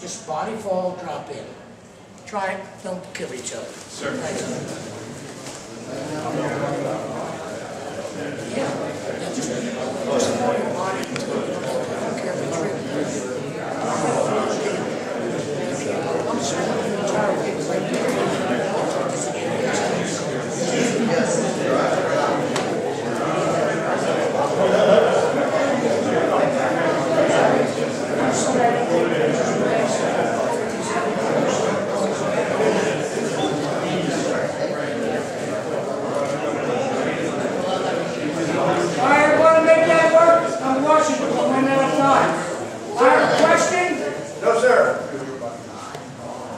Just body fall, drop in. Try it, don't kill each other. Sure. Yeah, just support your body until you don't care if it's real. I'm sorry, I'm tired of it.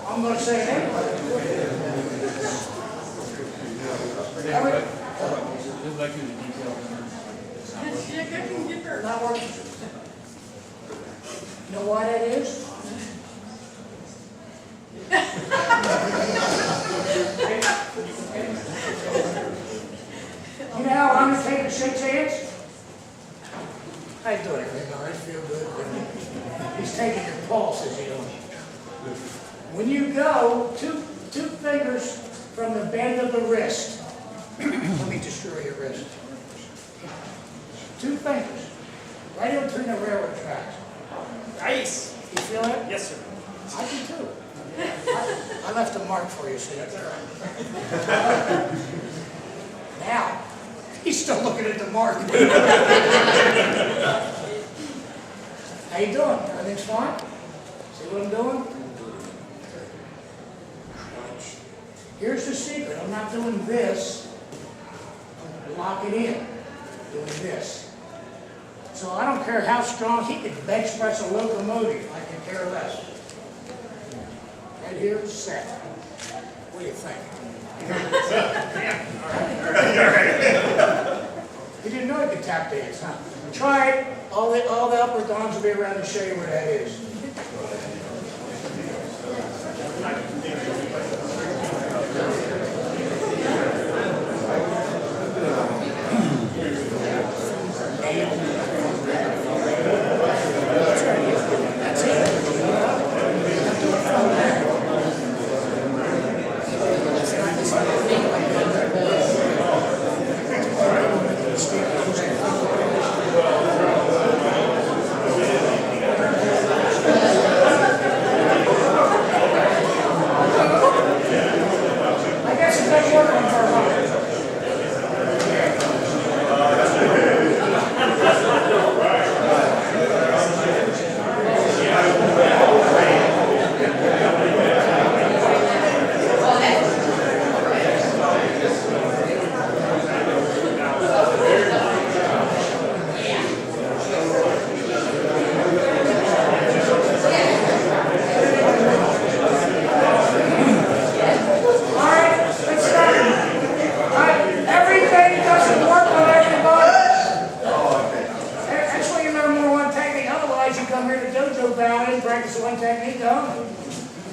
I'm going to say it anyway. Not working. You know why that is? You know how Undertaker shakes hands? How you doing? I feel good. He's taking your pulse, as you know. When you go, two fingers from the bend of the wrist. Let me destroy your wrist. 2 fingers. Right in between the railroad tracks. Nice. You feel it? Yes, sir. I do too. I left a mark for you, so that's all right. Now, he's still looking at the mark. How you doing? Everything's fine? See what I'm doing? Here's the secret. I'm not doing this. I'm locking in. Doing this. So I don't care how strong. He could bench press a locomotive. I can care less. Right here, set. What do you think? Yeah. All right. You didn't know you could tap dance, huh? Try it. All the upper dons will be around to show you where that is.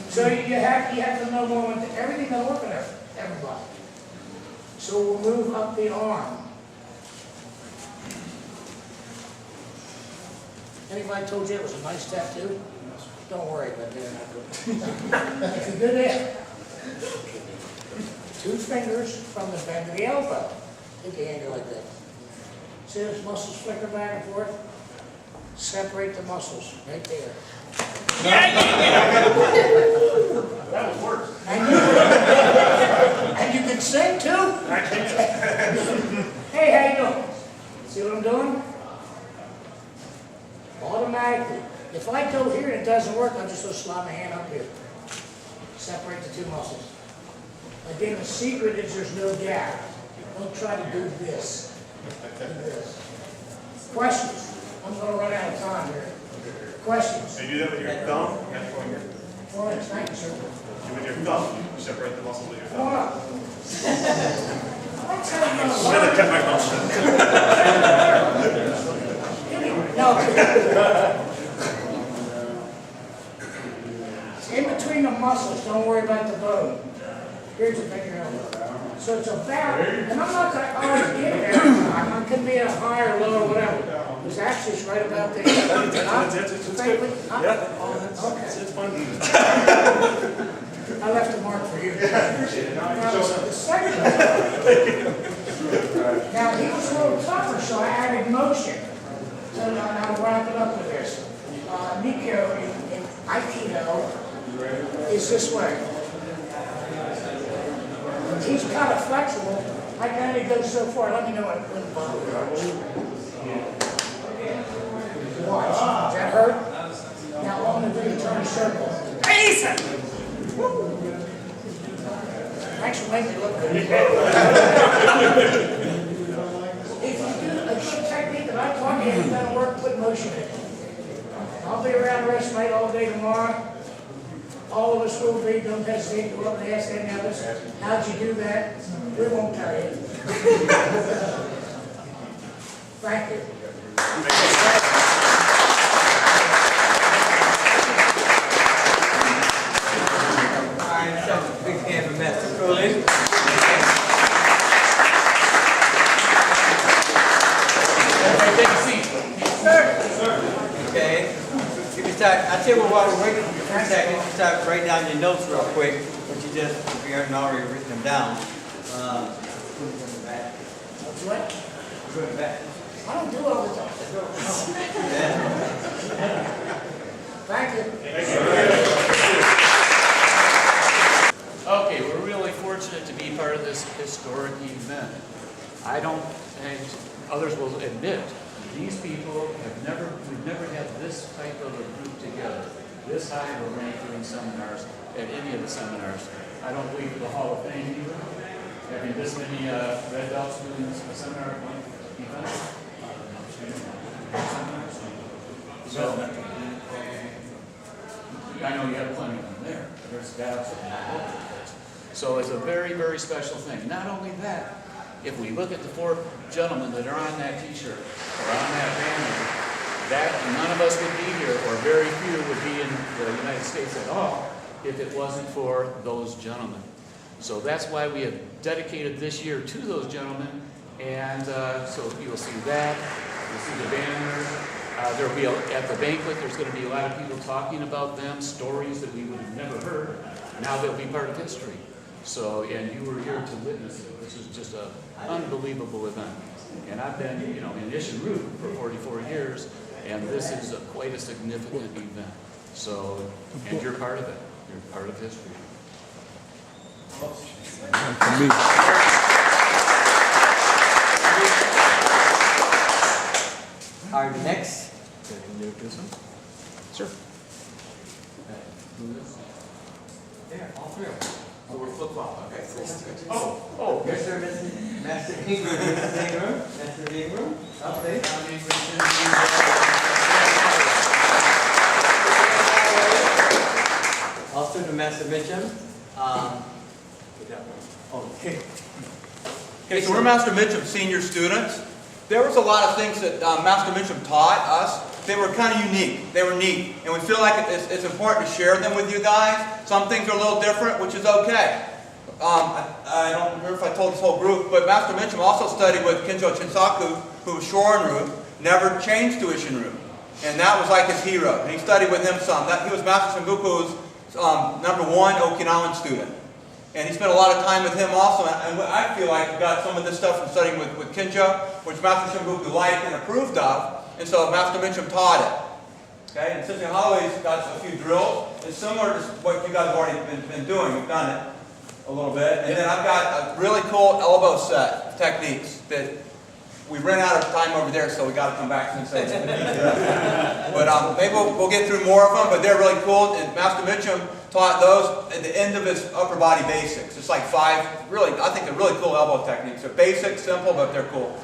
So you have to know more everything that'll work on everybody. So we'll move up the arm. Anybody told you it was a nice tattoo? Don't worry about that. If you're good at it. 2 fingers from the bend of the elbow. Take your hand like that. See those muscles flicker back and forth? Separate the muscles right there. That was worse. And you can sing too? I can. Hey, how you doing? See what I'm doing? Automatically. If I go here and it doesn't work, I'm just going to slide my hand up here. Separate the 2 muscles. Again, the secret is there's no gap. Don't try to do this. Do this. Questions? I'm going to run out of time here. Questions? So you do that with your thumb and pointer. Well, thank you, sir. With your thumb, you separate the muscles with your Come on thumb. up. Let's have I should have kept my mouth shut. No. In between the muscles, don't worry about the bone. Here's your finger elbow. So it's about, and I'm not going to always get there. It could be a high or low or whatever. It's actually right about there. It's good. Yeah. It's fun. I left a mark for you. Now, the second one, now he was a little tougher, so I added motion. So now I'll wrap it up with this. Nico in Aikido is this way. He's kind of flexible. I can only go so far. Let me know when the ball goes. Watch. Does that hurt? Now on the way, turn a circle. Jason! Thanks for making me look good. If you do a good technique that I taught you, it's gonna work, put motion in it. I'll be around the rest of the night all day tomorrow. All of us will be, don't hesitate to go up and ask any of us, how'd you do that? We won't tell you. Thank you. Big hand for Master Crowley. Everybody take a seat. Sir. Okay. You can start, I'll tell you what, while we're waiting for a second, you start writing down your notes real quick, but you just, if you haven't already written them down. What? Put them back. I don't do all the time. Yeah. Thank you. Okay, we're really fortunate to be part of this historic event. I don't, and others will admit, these people we've never had this type of a group together, this high of a rank doing seminars at any of the seminars. I don't believe the Hall of Fame either. Having this many red belts doing a seminar at one event. So, I know you have plenty of them there. There's gaps in all over the place. So it's a very, very special thing. Not only that, if we look at the four gentlemen that are on that T-shirt or on that banner, that none of us would be here, or very few would be in the United States at all, if it wasn't for those gentlemen. So that's why we have dedicated this year to those gentlemen, and so you'll see that, you'll see the banner. There'll be at the banquet, there's going to be a lot of people talking about them, stories that we would have never heard. Now they'll be part of history. So, and you were here to witness it. This is just an unbelievable event. And I've been, in Ishinru for 44 years, and this is quite a significant event. So, and you're part of it. You're part of history. Our next. Sure. Yeah, all three of them. Oh, we're flip-flop. Okay. Oh, yes, sir, Master Ingram, Master Ingram, up there. Also to Master Mitchum. Okay. Okay, so we're Master Mitchum senior students. There was a lot of things that Master Mitchum taught us. They were kind of unique. They were neat. And we feel like it's important to share them with you guys. Some things are a little different, which is okay. I don't remember if I told this whole group, but Master Mitchum also studied with Kinjo Chinsaku, who was Shorinru, never changed to Ishinru. And that was like his hero. And he studied with him some. He was Master Sengoku's #1 Okinawan student. And he spent a lot of time with him also, and I feel like he got some of this stuff from studying with Kinjo, which Master Sengoku liked and approved of, and so Master Mitchum taught it. Okay, and Sensei Holloway's got a few drills. It's similar to what you guys have already been doing. We've done it a little bit. And then I've got a really cool elbow set techniques that we ran out of time over there, so we got to come back and say But maybe we'll get through more of them, but they're really cool. And Master Mitchum taught those at the end of his upper body basics. It's like 5, really, I think they're really cool elbow techniques. They're basic, simple, but they're cool.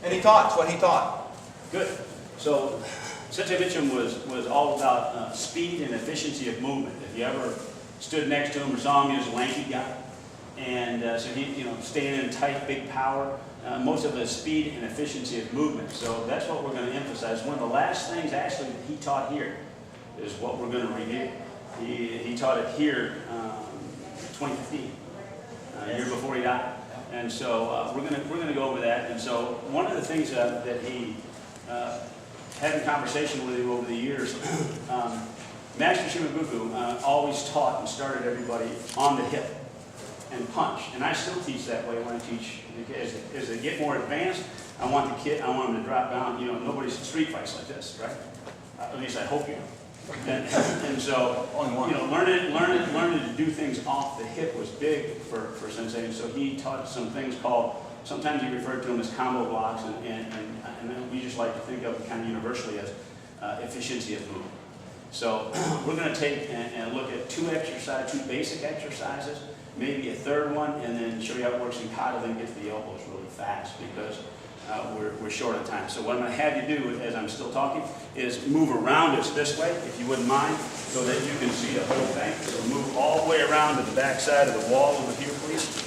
And he taught, it's what he taught. Good. So, Sensei Mitchum was all about speed and efficiency of movement. If you ever stood next to him or saw him, he was a lanky guy. And so he, staying in tight, big power. Most of the speed and efficiency of movement. So that's what we're going to emphasize. One of the last things actually that he taught here is what we're going to review. He taught it here 2015, a year before he died. And so we're going to go over that. And so one of the things that he had in conversation with you over the years, Master Shimabuku always taught and started everybody on the hip and punch. And I still teach that way when I teach. As they get more advanced, I want them to drop down. You know, nobody's street fights like this, right? At least I hope you know. And so, you know, learning to do things off the hip was big for Sensei. And so he taught us some things called, sometimes he referred to them as combo blocks, and we just like to think of it kind of universally as efficiency of movement. So we're going to take and look at two basic exercises, maybe a third one, and then show you how it works in kata, then get to the elbows really fast because we're short on time. So what I'm going to have you do, as I'm still talking, is move around us this way, if you wouldn't mind, so that you can see the whole thing. So move all the way around to the back side of the wall over here, please.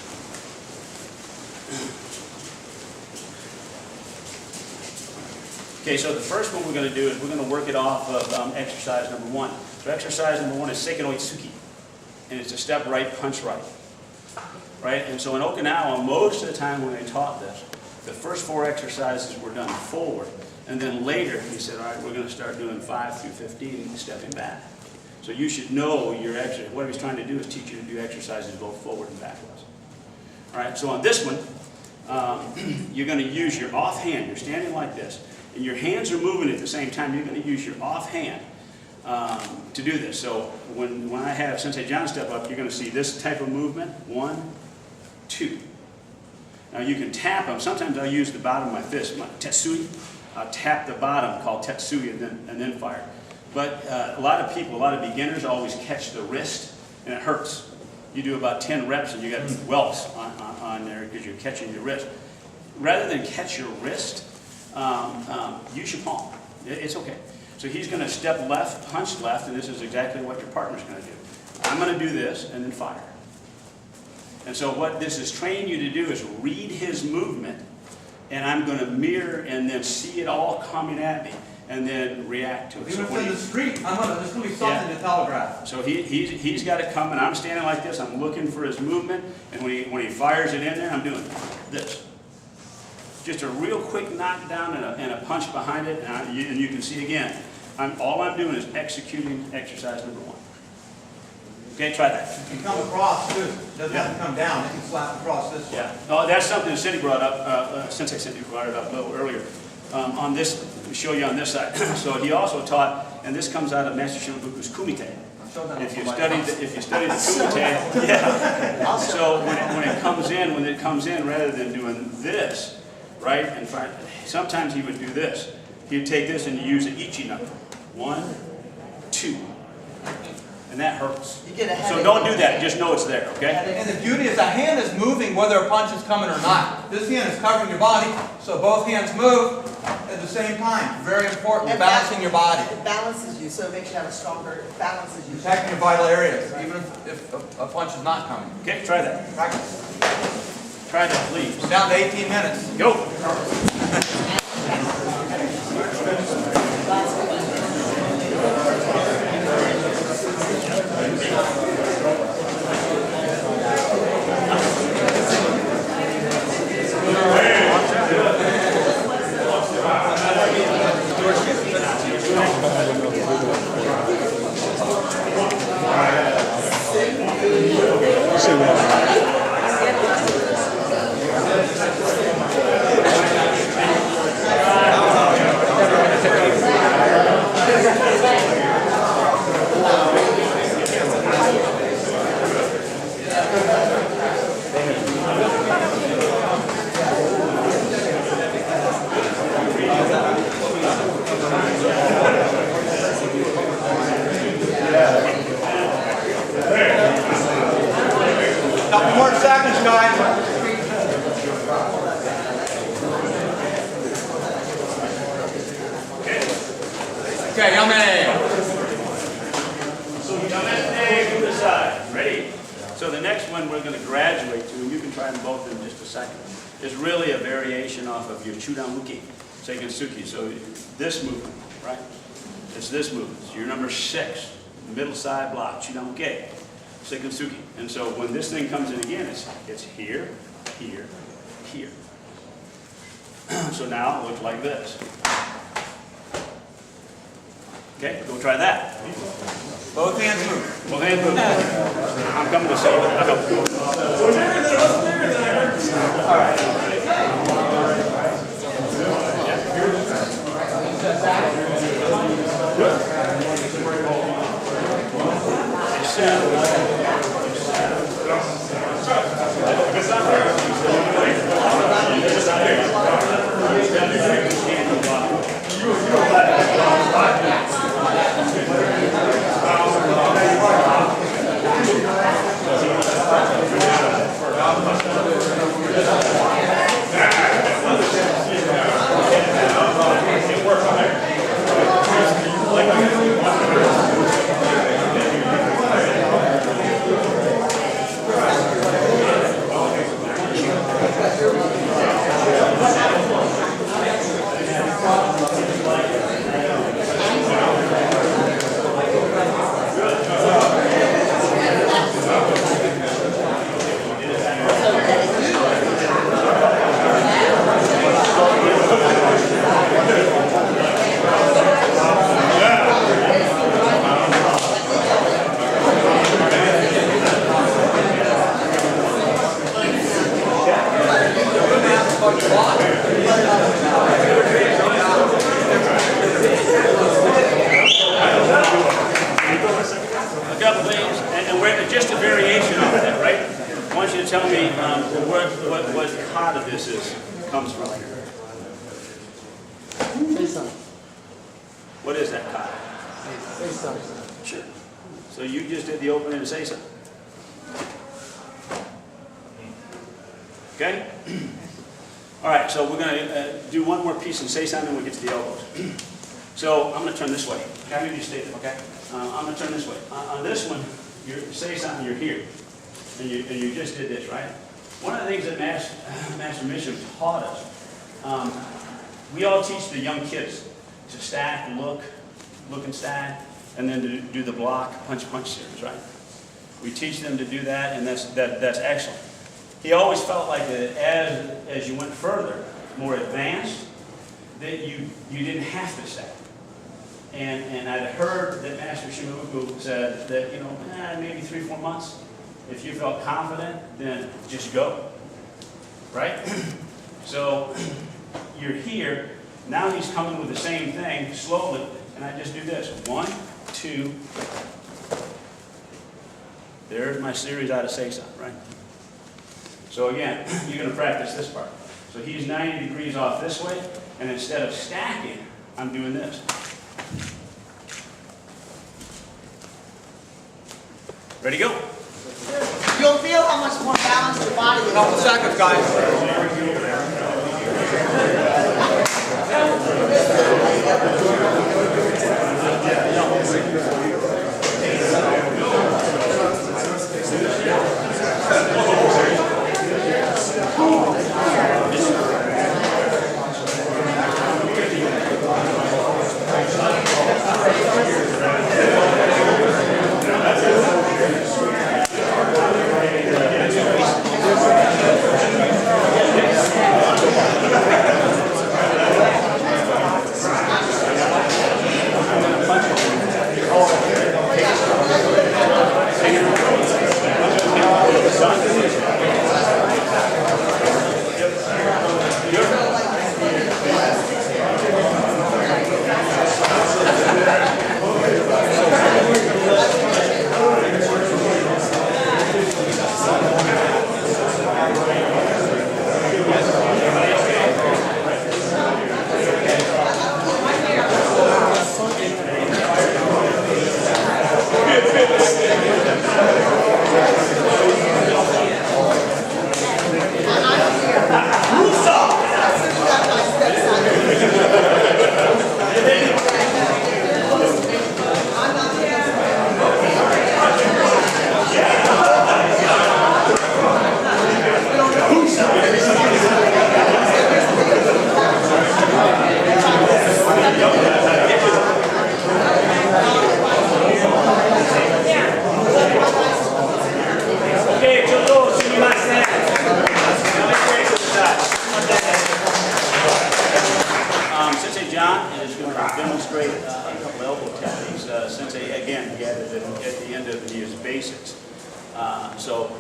Okay, so the first one we're going to do is we're going to work it off of exercise number 1. So exercise number 1 is Seikano Itsuki, and it's a step right, punch right. Right? And so in Okinawa, most of the time when they taught this, the first 4 exercises were done forward, and then later he said, all right, we're going to start doing 5 through 15, stepping back. So you should know your exercise. What he's trying to do is teach you to do exercises both forward and backwards. All right, so on this one, you're going to use your offhand. You're standing like this, and your hands are moving at the same time. You're going to use your offhand to do this. So when I have Sensei John step up, you're going to see this type of movement. 1, 2. Now you can tap them. Sometimes I'll use the bottom of my fist, my tetsui. I'll tap the bottom, called tetsui, and then fire. But a lot of people, a lot of beginners always catch the wrist, and it hurts. You do about 10 reps, and you got welts on there because you're catching your wrist. Rather than catch your wrist, use your palm. It's okay. So he's going to step left, punch left, and this is exactly what your partner's going to do. I'm going to do this, and then fire. And so what this is training you to do is read his movement, and I'm going to mirror and then see it all coming at me, and then react to it. Even if in the street, there's going to be something to telegraph. So he's got to come, and I'm standing like this. I'm looking for his movement, and when he fires it in there, I'm doing this. Just a real quick knockdown and a punch behind it, and you can see again. All I'm doing is executing exercise number 1. Okay, try that. You come across too. It doesn't have to come down. It can slap across this way. Yeah. Oh, that's something that Cindy brought up. Sensei Cindy brought it up a little earlier. On this, let me show you on this side. So he also taught, and this comes out of Master Shimabuku's Kumite. If you study the Kumite, yeah. So when it comes in, rather than doing this, right, and sometimes he would do this. He'd take this and use an ichi knuckle. 1, 2. And that hurts. So don't do that. Just know it's there, okay? And the beauty is the hand is moving whether a punch is coming or not. This hand is covering your body, so both hands move at the same time. Very important. And balancing your body. It balances you, so it makes you have a stronger, it balances you. Protecting your vital areas, even if a punch is not coming. Okay, try that. Practice. Try that, please. We're down to 18 minutes. Go. Couple more seconds, guys. Okay, yummy. So move aside. Ready? So the next one we're going to graduate to, and you can try them both in just a second, is really a variation off of your Chudamuki, Seikensuki. So this movement, right? It's this movement. So your number 6, middle side block, Chudamuki, Seikensuki. And so when this thing comes in again, it's here, here, here. So now it looks like this. Okay, go try that. Both hands move. Well, hand move. I'm coming to save it. A couple things, and we're just a variation of that, right? I want you to tell me what part of this comes from. Say something. What is that part? Say something. Sure. So you just did the opening and say something. Okay? All right, so we're going to do one more piece and say something, and we'll get to the elbows. So I'm going to turn this way. Have you stay there, okay? I'm going to turn this way. On this one, you say something, you're here. And you just did this, right? One of the things that Master Mitchum taught us, we all teach the young kids to stack, look and stack, and then to do the block, punch series, right? We teach them to do that, and that's excellent. He always felt like that as you went further, more advanced, that you didn't have to stack. And I'd heard that Master Shimuku said that, maybe 3-4 months, if you felt confident, then just go, right? So you're here, now he's coming with the same thing slowly, and I just do this, 1, 2, there's my series out of say something, right? So again, you're going to practice this part. So he's 90 degrees off this way, and instead of stacking, I'm doing this. Ready, go. You'll feel how much more balanced your body is. Couple seconds, guys. Oh, the end of his basics. So,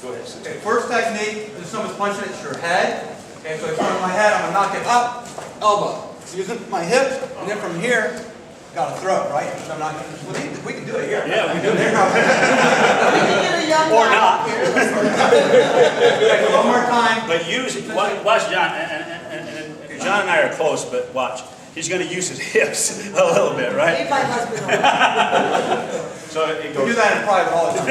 go ahead. Okay, first technique, this one is punching at your head. Okay, so in front of my head, I'm gonna knock it up, elbow. Using my hips, and then from here, gotta throw it, right? So I'm not, we can do it here. Yeah, we can do it. We can get a young Or guy not. here. Okay, so one more time. But watch John, and John and I are close, but watch. He's going to use his hips a little bit, right? Leave my husband alone. So it We goes. do that in private all the time.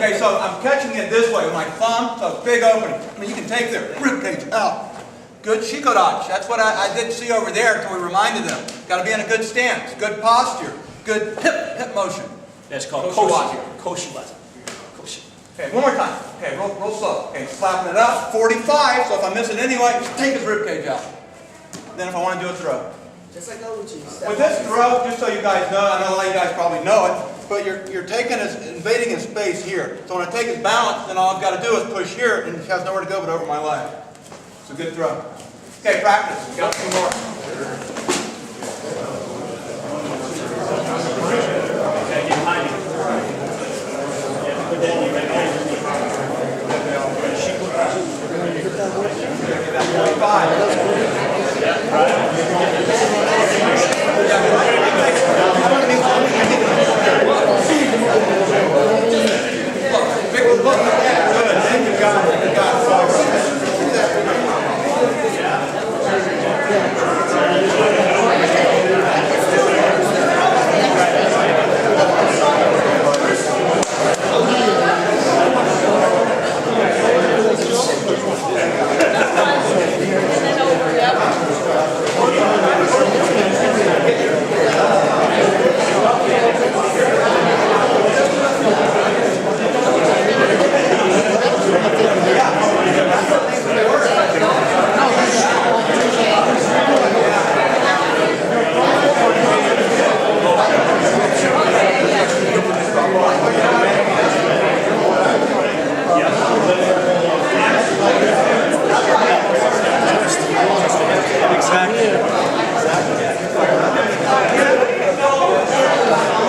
Okay, so I'm catching it this way with my thumb, so big opening. I mean, you can take their rib cage out. Good shikodachi. That's what I did see over there until we reminded them. Got to be in a good stance, good posture, good hip motion. That's called Koshiwatsu. Koshiwatsu. Koshi. Okay, one more time. Okay, real slow. Okay, slapping it up. 45, so if I miss it anyway, just take his rib cage out. Then if I want to do a throw. Just like Oluchi. With this throw, just so you guys know, I know a lot of you guys probably know it, but you're taking his, invading his space here. So when I take his balance, then all I've got to do is push here, and he has nowhere to go but over my leg. It's a good throw. Okay, practice. We got two more. Okay, get behind him. Yeah, put that in your right hand. Give that 45. Look, good. Then you got it. You got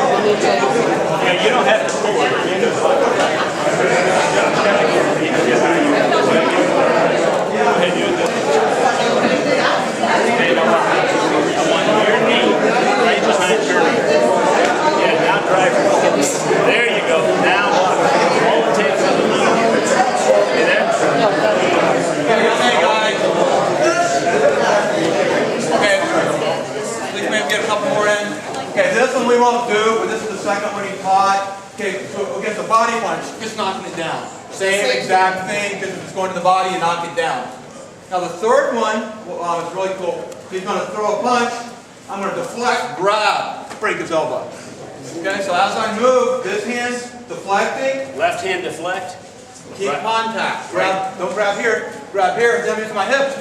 Yeah, you don't have to pull it. Okay, now watch. I want your knee right behind your knee. Yeah, now drive. There you go. Now watch. All it takes is a little. You there? Okay, guys. Okay. At least maybe get a couple more in. Okay, this one we won't do, but this is the second one he taught. Okay, so against the body punch, just knocking it down. Same exact thing, just if it's going to the body, you knock it down. Now the third one is really cool. He's going to throw a punch. I'm going to deflect, grab, break his elbow. Okay, so as I move, this hand's deflecting. Left hand deflect. Keep Right. contact. Grab, don't grab here. Grab here. Then use my hips.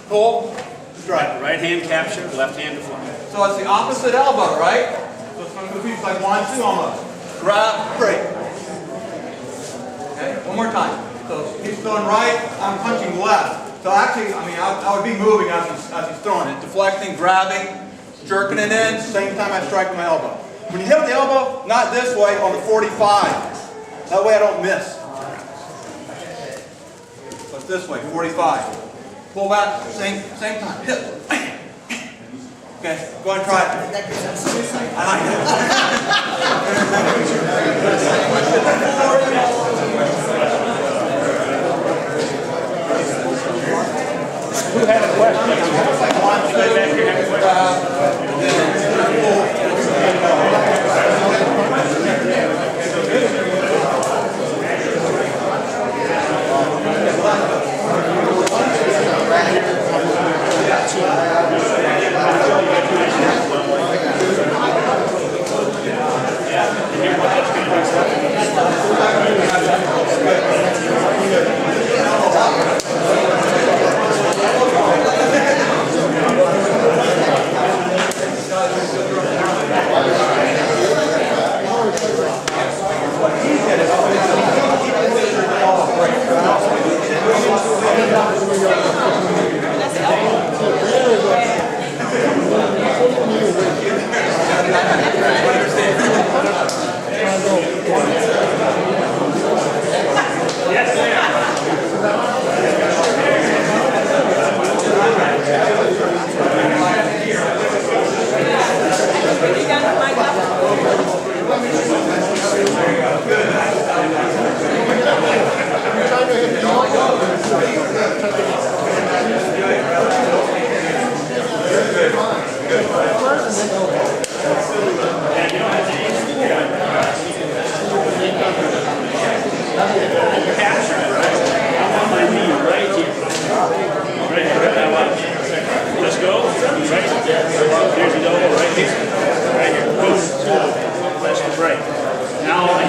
Pull. Strike. Right hand capture, left hand deflect. So it's the opposite elbow, right? So it's going to be like 1-2 almost. Grab, break. Okay, one more time. So he's throwing right, I'm punching left. So actually, I mean, I would be moving as he's throwing it. Deflecting, grabbing, jerking it in, same time I strike with my elbow. When you hit with the elbow, not this way, on the 45. That way I don't miss. So it's this way, 45. Pull back, same time, hit. Okay, go ahead and try it. I like Who had a question? Anybody back here have a question?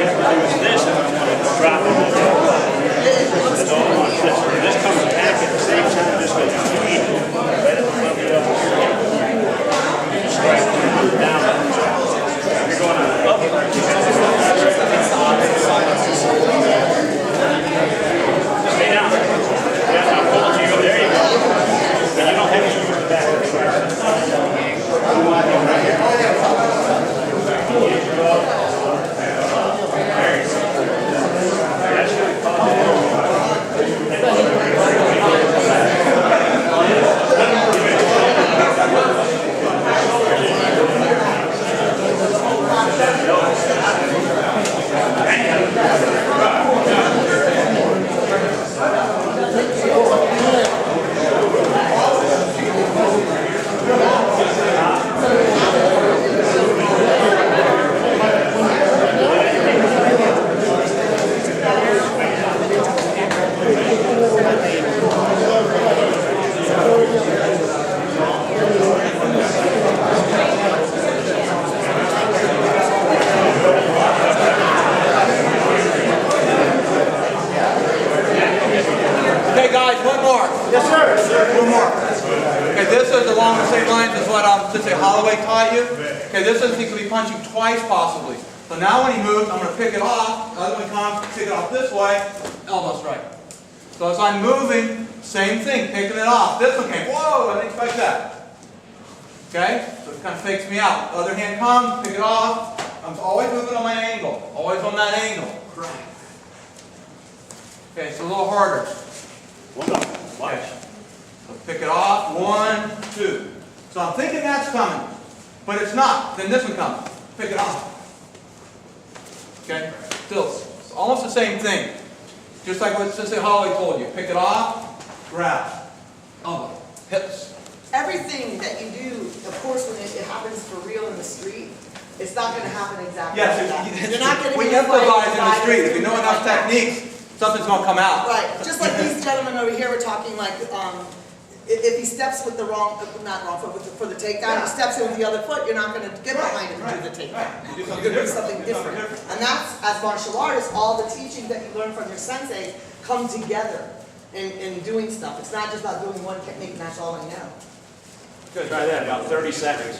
is this, and I want to drop it. That's all I want. This comes back at the same time, this way. Right at the level of strike down. You're going on the upper. Stay down. Yeah, now pull it to you. There you go. And you don't have to use the back of the chair. Okay, guys, one more. Yes, sir. One more. Okay, this is along the same lines as what Sensei Holloway taught you. Okay, this is he could be punching twice possibly. So now when he moves, I'm going to pick it off. The other one comes, pick it off this way, elbow strike. So as I'm moving, same thing, picking it off. This one came, whoa, I didn't expect that. Okay, so it kind of fakes me out. The other hand comes, pick it off. I'm always moving on my angle, always on that angle. Right. Okay, it's a little harder. One more. Watch. So pick it off, 1, 2. So I'm thinking that's coming, but it's not. Then this one comes. Pick it off. Okay? Still, it's almost the same thing. Just like what Sensei Holloway told you. Pick it off, grab. Elbow, hips. Everything that you do, of course, when it happens for real in the street, it's not going to happen exactly Yes, like that. You're not we going to improvise in the street. If you know enough techniques, something's going to come out. Right, just like these gentlemen over here were talking, like, if he steps with the wrong, not wrong foot, for the takedown, he steps in with the other foot, you're not going to get behind him and do the takedown. You do something You're going to do different. something You do something different. And that's, as martial artists, all the teaching that you learn from your sensei come together in doing stuff. It's not just about doing one technique and that's all I know. Good. Try that, about 30 seconds.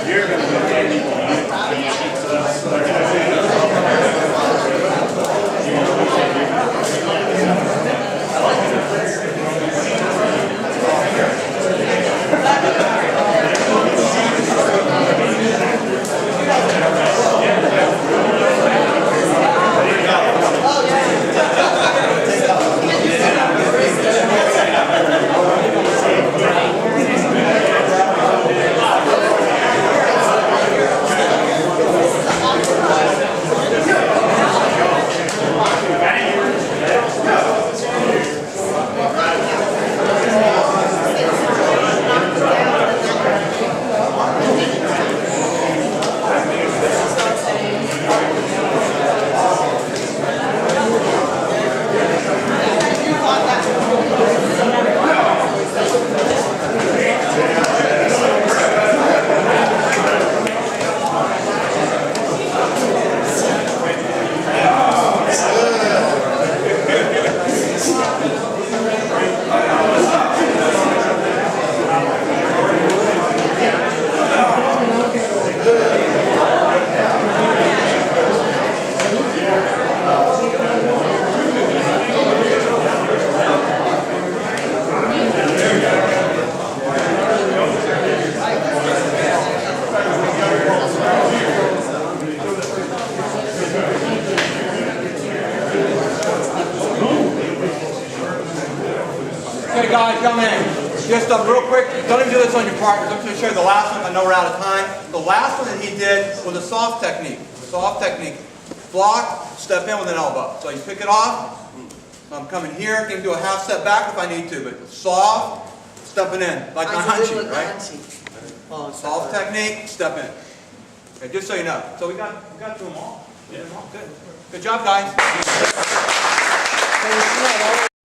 You're going to look at it. Okay, guys, come in. Just real quick, don't even do this on your partners. I'm going to show you the last one. I know we're out of time. The last one that he did was a soft technique. Soft technique. Block, step in with an elbow. So you pick it off. I'm coming here. Can do a half step back if I need to, but soft, stepping in. Like my hunching, right? Soft technique, step in. Okay, just so you know. So we got through them all. Good job, guys. So it's not all